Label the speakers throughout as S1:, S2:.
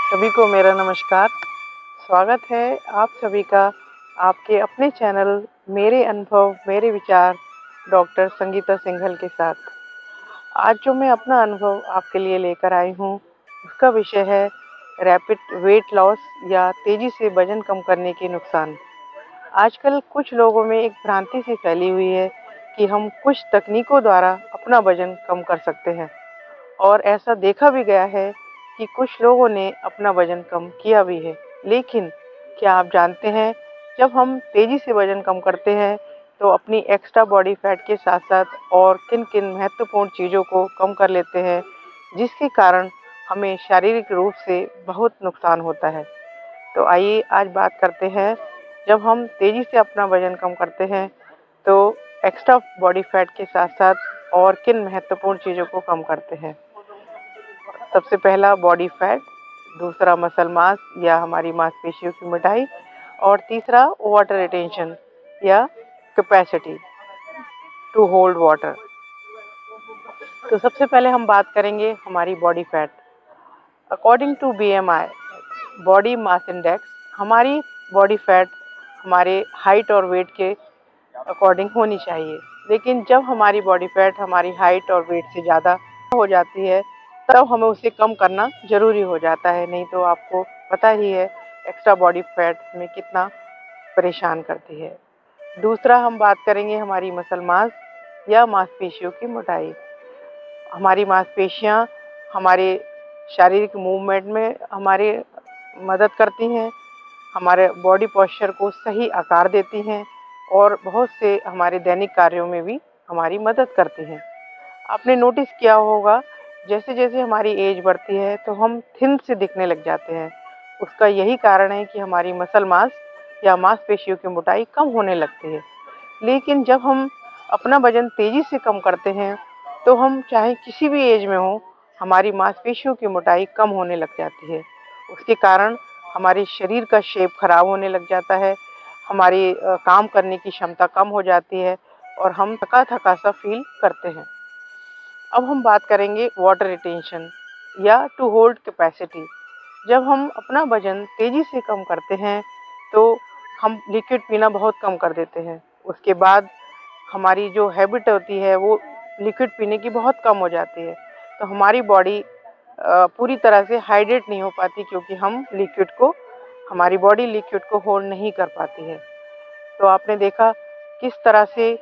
S1: सभी को मेरा नमस्कार। स्वागत है आप सभी का आपके अपने चैनल मेरे अनुभव मेरे विचार डॉक्टर संगीता सिंघल के साथ। आज जो मैं अपना अनुभव आपके लिए लेकर आई हूँ उसका विषय है रैपिड वेट लॉस या तेज़ी से वजन कम करने के नुकसान। आजकल कुछ लोगों में एक भ्रांति सी फैली हुई है कि हम कुछ तकनीकों द्वारा अपना वजन कम कर सकते हैं और ऐसा देखा भी गया है कि कुछ लोगों ने अपना वजन कम किया भी है। लेकिन क्या आप जानते हैं, जब हम तेज़ी से वजन कम करते हैं तो अपनी एक्स्ट्रा बॉडी फैट के साथ साथ और किन-किन महत्वपूर्ण चीज़ों को कम कर लेते हैं, जिसके कारण हमें शारीरिक रूप से बहुत नुकसान होता है। तो आइए आज बात करते हैं, जब हम तेज़ी से अपना वजन कम करते हैं तो एक्स्ट्रा बॉडी फैट के साथ साथ और किन महत्वपूर्ण चीज़ों को कम करते हैं। सबसे पहला बॉडी फैट, दूसरा मसल मास या हमारी मांसपेशियों की मोटाई और तीसरा वाटर रिटेंशन या कैपेसिटी टू होल्ड वाटर। तो सबसे पहले हम बात करेंगे हमारी body fat. According to BMI body mass index, हमारी बॉडी फैट हमारे हाइट और वेट के अकॉर्डिंग होनी चाहिए। लेकिन जब हमारी बॉडी फैट हमारी हाइट और वेट से ज़्यादा हो जाती है तब हमें उसे कम करना ज़रूरी हो जाता है। नहीं तो आपको पता ही है एक्स्ट्रा बॉडी फैट में कितना परेशान करती है। दूसरा हम बात करेंगे हमारी मसल मास या मांसपेशियों की मोटाई। हमारी मांसपेशियां हमारे शारीरिक मूवमेंट में हमारे मदद करती हैं, हमारे बॉडी पोस्चर को सही आकार देती हैं और बहुत से हमारे दैनिक कार्यों में भी हमारी मदद करती हैं। आपने नोटिस किया होगा, जैसे जैसे हमारी एज बढ़ती है तो हम थिन से दिखने लग जाते हैं। उसका यही कारण है कि हमारी मसल मास या मांसपेशियों की मोटाई कम होने लगती है। लेकिन जब हम अपना वजन तेज़ी से कम करते हैं तो हम चाहे किसी भी एज में हो, हमारी मांसपेशियों की मोटाई कम होने लग जाती है। उसके कारण हमारे शरीर का शेप खराब होने लग जाता है, हमारी काम करने की क्षमता कम हो जाती है और हम थका-थका सा फील करते हैं। अब हम बात करेंगे वाटर रिटेंशन या टू होल्ड कैपेसिटी। जब हम अपना वजन तेज़ी से कम करते हैं तो हम लिक्विड पीना बहुत कम कर देते हैं। उसके बाद हमारी जो हैबिट होती है वो लिक्विड पीने की बहुत कम हो जाती है। तो हमारी बॉडी पूरी तरह से हाइड्रेट नहीं हो पाती, क्योंकि हमारी बॉडी लिक्विड को होल्ड नहीं कर पाती है। तो आपने देखा किस तरह से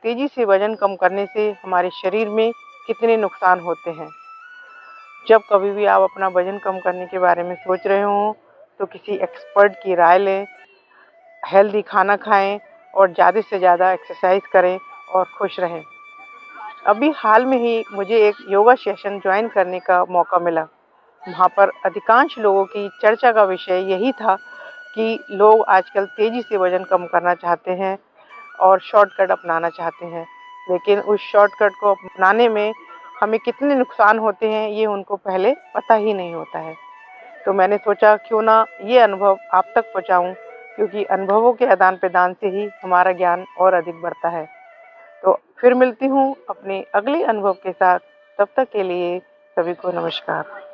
S1: तेज़ी से वजन कम करने से हमारे शरीर में कितने नुकसान होते हैं। जब कभी भी आप अपना वजन कम करने के बारे में सोच रहे हों तो किसी एक्सपर्ट की राय लें, हेल्दी खाना खाएं और ज़्यादा से ज़्यादा एक्सरसाइज करें और खुश रहें। अभी हाल में ही मुझे एक योगा सेशन ज्वाइन करने का मौका मिला। वहाँ पर अधिकांश लोगों की चर्चा का विषय यही था कि लोग आजकल तेज़ी से वजन कम करना चाहते हैं और शॉर्टकट अपनाना चाहते हैं। लेकिन उस शॉर्टकट को अपनाने में हमें कितने नुकसान होते हैं ये उनको पहले पता ही नहीं होता है। तो मैंने सोचा क्यों ना ये अनुभव आप तक पहुँचाऊँ, क्योंकि अनुभवों के आदान-प्रदान से ही हमारा ज्ञान और अधिक बढ़ता है। तो फिर मिलती हूँ अपने अगले अनुभव के साथ। तब तक के लिए सभी को नमस्कार।